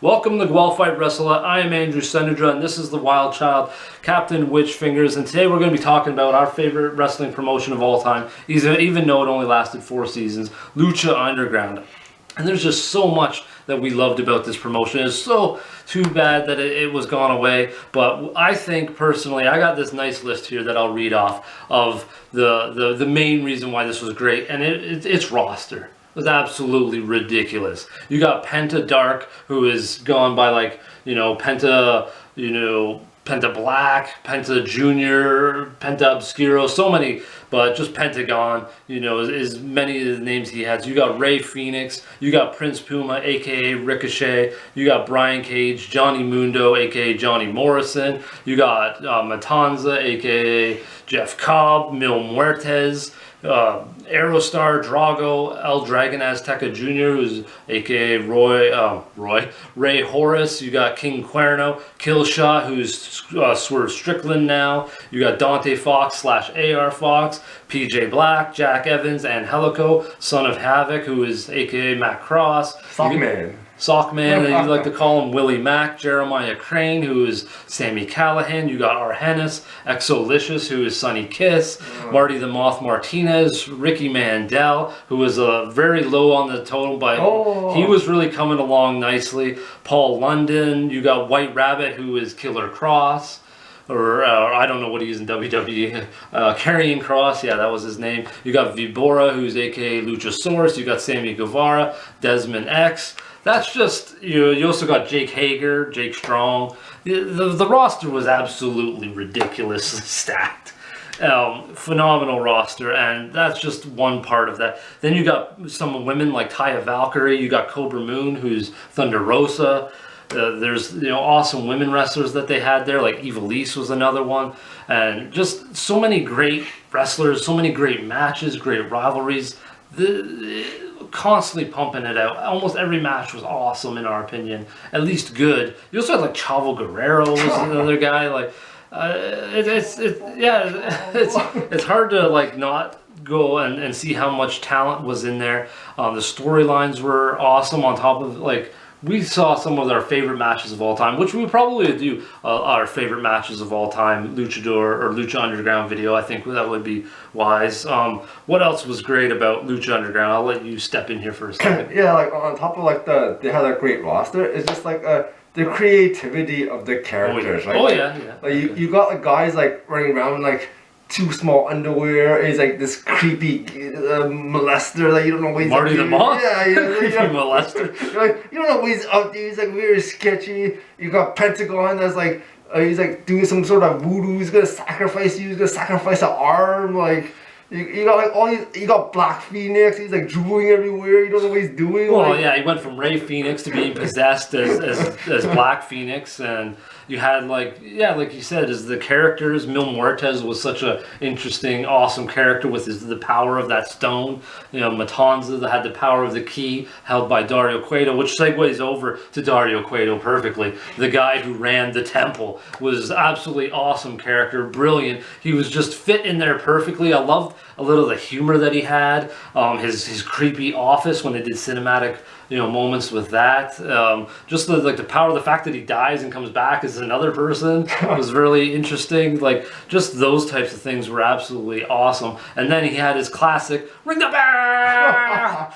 Welcome to Guelph Fight Wrestler. I am Andrew Sennedra, and this is the Wild Child, Captain Witchfingers. And today we're going to be talking about our favorite wrestling promotion of all time, even though it only lasted 4 seasons, Lucha Underground. And there's just so much that we loved about this promotion. It's so too bad that it was gone away. But I think personally, I got this nice list here that I'll read off of the main reason why this was great, and it's roster. Was absolutely ridiculous. You got Penta Dark, who is gone by Penta, Penta Black, Penta Junior, Penta Obscuro, so many, but just Pentagon, is many of the names he has. You got Ray Phoenix, you got Prince Puma, aka Ricochet, you got Brian Cage, Johnny Mundo, aka Johnny Morrison, you got Matanza, aka Jeff Cobb, Mil Muertes, Aerostar, Drago, El Dragon Azteca Jr., who's aka Ray Horace. You got King Cuerno, Killshot, who's Swerve Strickland now. You got Dante Fox / AR Fox, PJ Black, Jack Evans, and Helico, Son of Havoc, who is aka Matt Cross. Sockman, you like to call him Willie Mack, Jeremiah Crane, who is Sammy Callahan. You got Arhenis, Exolicious, who is Sonny Kiss, Marty the Moth Martinez, Ricky Mandel, who was very low on the total, but he was really coming along nicely. Paul London, you got White Rabbit, who is Killer Cross. Or I don't know what he is in WWE. Karrion Kross, yeah, that was his name. You got Vibora, who's aka Luchasaurus. You got Sammy Guevara, Desmond X. That's just, you also got Jake Hager, Jake Strong. The roster was absolutely ridiculously stacked. Phenomenal roster, and that's just one part of that. Then you got some women like Taya Valkyrie. You got Cobra Moon, who's Thunder Rosa. There's awesome women wrestlers that they had there, like Ivelisse was another one, and just so many great wrestlers, so many great matches, great rivalries. Constantly pumping it out. Almost every match was awesome in our opinion, at least good. You also had Chavo Guerrero was another guy. It's hard to not go and see how much talent was in there. The storylines were awesome. On top of we saw some of our favorite matches of all time, which we would probably do our favorite matches of all time, Luchador or Lucha Underground video. I think that would be wise. What else was great about Lucha Underground? I'll let you step in here for a second. Yeah, on top of they had a great roster. It's just the creativity of the characters. You got guys running around in too small underwear. He's this creepy molester that you don't know what he's Marty the Moth? Yeah, creepy molester. You don't know what he's up to. He's very sketchy. You got Pentagon that's he's doing some sort of voodoo. He's gonna sacrifice you. He's gonna sacrifice an arm. You got all these. You got Black Phoenix. He's drooling everywhere. You don't know what he's doing. Well, yeah, he went from Ray Phoenix to being possessed as Black Phoenix, and you had like you said, as the characters. Mil Muertes was such a interesting, awesome character with the power of that stone. Matanza that had the power of the key held by Dario Cueto, which segues over to Dario Cueto perfectly. The guy who ran the temple was absolutely awesome character, brilliant. He was just fit in there perfectly. I loved a little of the humor that he had, his creepy office when they did cinematic moments with that. Just the power, the fact that he dies and comes back as another person was really interesting. Just those types of things were absolutely awesome. And then he had his classic ring the bell.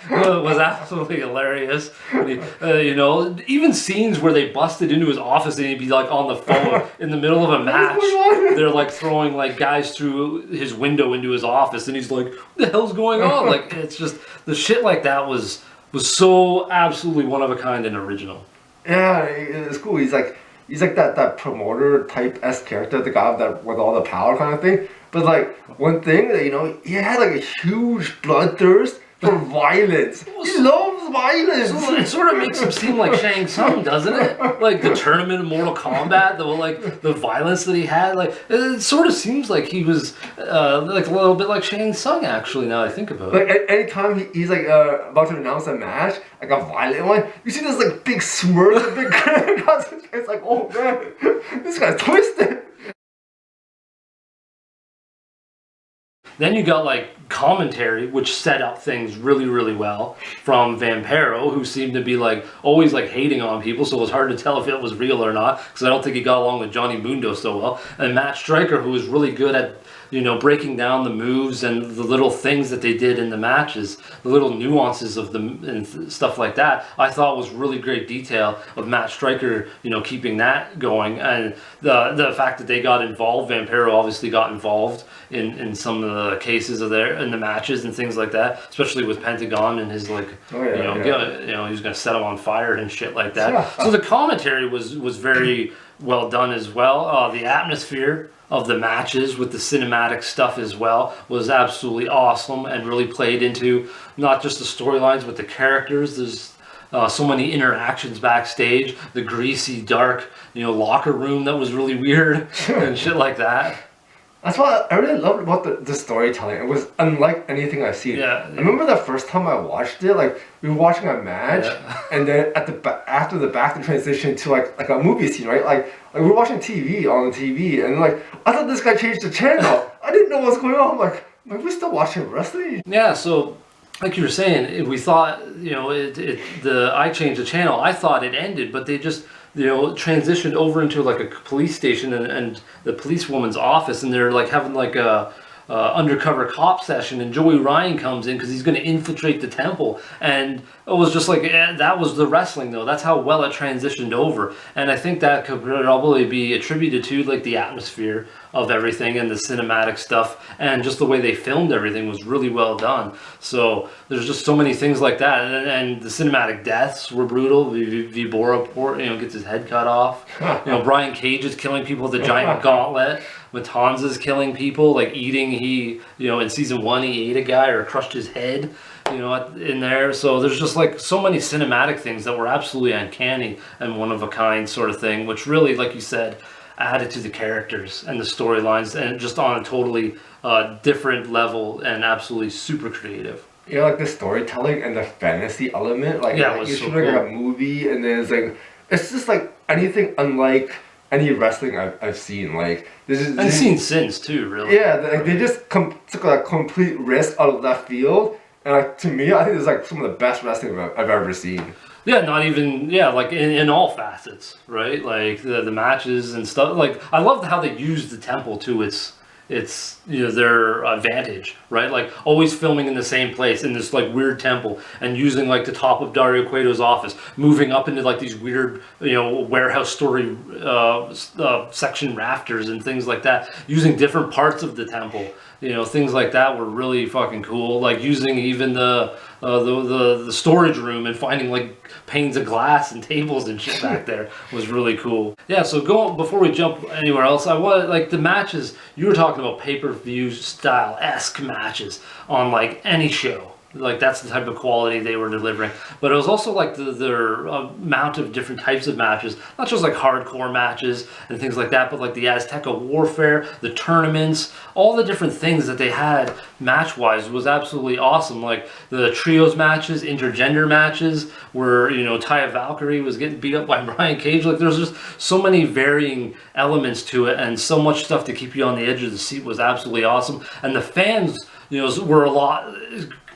It was absolutely hilarious. Even scenes where they busted into his office and he'd be on the phone in the middle of a match. They're throwing guys through his window into his office, and he's like, "What the hell's going on?" It's just the shit like that was so absolutely one of a kind and original. Yeah, it's cool. He's that promoter type S character, the guy with all the power kind of thing. But one thing that he had a huge bloodthirst for violence. He loves violence. So it sort of makes him seem like Shang Tsung, doesn't it? The tournament of Mortal Kombat, the violence that he had. It sort of seems like he was a little bit like Shang Tsung, actually. Now I think about it. Anytime he's about to announce a match, a violent one, you see this big smirk, a big grin across his face. Oh man, this guy's twisted. Then you got like commentary, which set up things really, really well from Vampiro, who seemed to be like always like hating on people, so it was hard to tell if it was real or not, because I don't think he got along with Johnny Mundo so well. And Matt Striker, who was really good at, you know, breaking down the moves and the little things that they did in the matches, the little nuances of them and stuff like that, I thought was really great detail of Matt Striker, you know, keeping that going. And the fact that they got involved, Vampiro obviously got involved in some of the cases of in the matches and things like that, especially with Pentagon and his like, he was gonna set him on fire and shit like that. So the commentary was very well done as well. The atmosphere of the matches with the cinematic stuff as well was absolutely awesome and really played into not just the storylines but the characters. There's so many interactions backstage, the greasy dark, you know, locker room that was really weird and shit like that. That's what I really loved about the storytelling. It was unlike anything I've seen. Yeah. I remember the first time I watched it, like we were watching a match, and then after the back the transition to like a movie scene, right? Like we were watching TV on the TV, and like I thought this guy changed the channel. I didn't know what was going on. I'm like we're still watching wrestling. Yeah. So, like you were saying, we thought, you know, I changed the channel. I thought it ended, but they just, you know, transitioned over into like a police station and the policewoman's office, and they're like having like a undercover cop session, and Joey Ryan comes in because he's going to infiltrate the temple, and it was just like that was the wrestling though. That's how well it transitioned over, and I think that could probably be attributed to like the atmosphere of everything and the cinematic stuff, and just the way they filmed everything was really well done. So there's just so many things like that, and the cinematic deaths were brutal. Vibora, you know, gets his head cut off. You know, Brian Cage is killing people with a giant gauntlet. Matanza's killing people, like eating. He, you know, in season 1 he ate a guy or crushed his head, you know, in there. So there's just like so many cinematic things that were absolutely uncanny and one of a kind sort of thing, which really, like you said, added to the characters and the storylines, and just on a totally different level and absolutely super creative. Yeah, like the storytelling and the fantasy element, like, yeah, like it was you so should cool. like a movie, and then it's just like anything unlike any wrestling I've seen. Like and seen since too, really. Yeah, they just took a complete risk out of left field, and like to me, I think it's like some of the best wrestling I've ever seen. Yeah, not even, yeah, like in all facets, right? Like the matches and stuff. Like I loved how they used the temple to its you know, their advantage, right? Like always filming in the same place in this like weird temple, and using like the top of Dario Cueto's office, moving up into like these weird, you know, warehouse story section rafters and things like that, using different parts of the temple. You know, things like that were really fucking cool. Like using even the storage room and finding like panes of glass and tables and shit back there was really cool. Yeah, so before we jump anywhere else, I want like the matches you were talking about, pay-per-view style-esque matches on like any show. Like that's the type of quality they were delivering. But it was also like their amount of different types of matches, not just like hardcore matches and things like that, but like the Azteca Warfare, the tournaments, all the different things that they had match-wise was absolutely awesome. Like the trios matches, intergender matches, where, you know, Taya Valkyrie was getting beat up by Brian Cage. Like there's just so many varying elements to it, and so much stuff to keep you on the edge of the seat was absolutely awesome. And the fans, you know, were a lot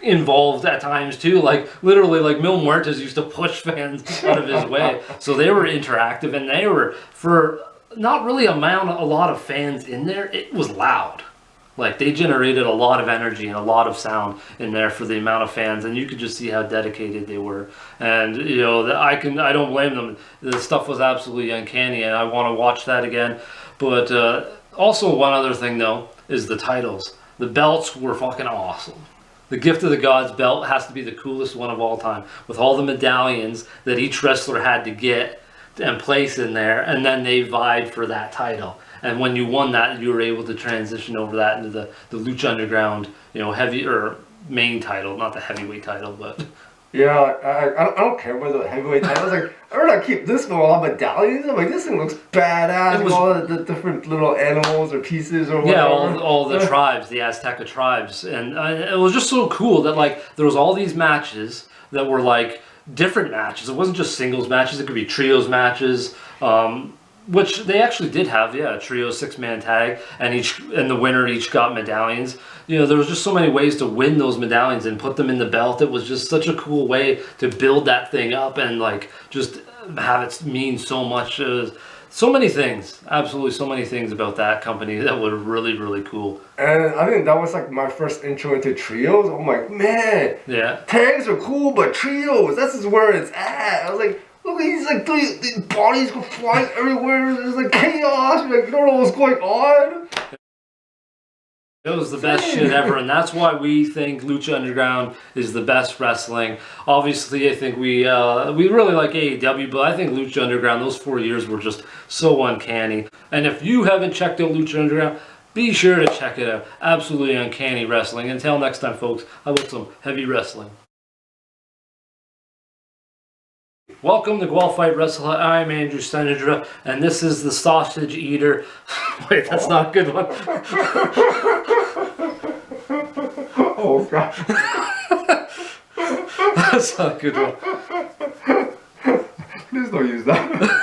involved at times too. Like literally, like Mil Muertes used to push fans out of his way, so they were interactive, and they were, for not really a lot of fans in there, it was loud. Like they generated a lot of energy and a lot of sound in there for the amount of fans, and you could just see how dedicated they were. And you know, I don't blame them. The stuff was absolutely uncanny, and I want to watch that again. But also one other thing though is the titles. The belts were fucking awesome. The Gift of the Gods belt has to be the coolest one of all time, with all the medallions that each wrestler had to get and place in there, and then they vied for that title. And when you won that, you were able to transition over that into the Lucha Underground, you know, heavy or main title, not the heavyweight title, but. Yeah, I don't care about the heavyweight titles. Like, I'm gonna keep this with all medallions. I'm like, this thing looks badass with all the different little animals or pieces or whatever. Yeah, all the tribes, the Azteca tribes. And it was just so cool that, like, there was all these matches that were, like, different matches. It wasn't just singles matches. It could be trios matches, which they actually did have, yeah, a trio 6-man tag, and the winner each got medallions. you know, there was just so many ways to win those medallions and put them in the belt. It was just such a cool way to build that thing up and like just have it mean so much. So many things, absolutely so many things about that company that were really, really cool. And I think that was like my first intro into trios. I'm like, man, Yeah. tags are cool, but trios, that's just where it's at. I was like, look at these like these bodies go flying everywhere. There's like chaos. You're like, you don't know what's going on. It was the best shit ever, and that's why we think Lucha Underground is the best wrestling. Obviously, I think we really like AEW, but I think Lucha Underground, those 4 years were just so uncanny. And if you haven't checked out Lucha Underground, be sure to check it out. Absolutely uncanny wrestling. Until next time, folks, how about some heavy wrestling? Welcome to Guelph Fight Wrestle. I'm Andrew Sennedra, and this is the Sausage Eater. Wait, that's not a good one. Oh god. That's not a good one. Please don't use that.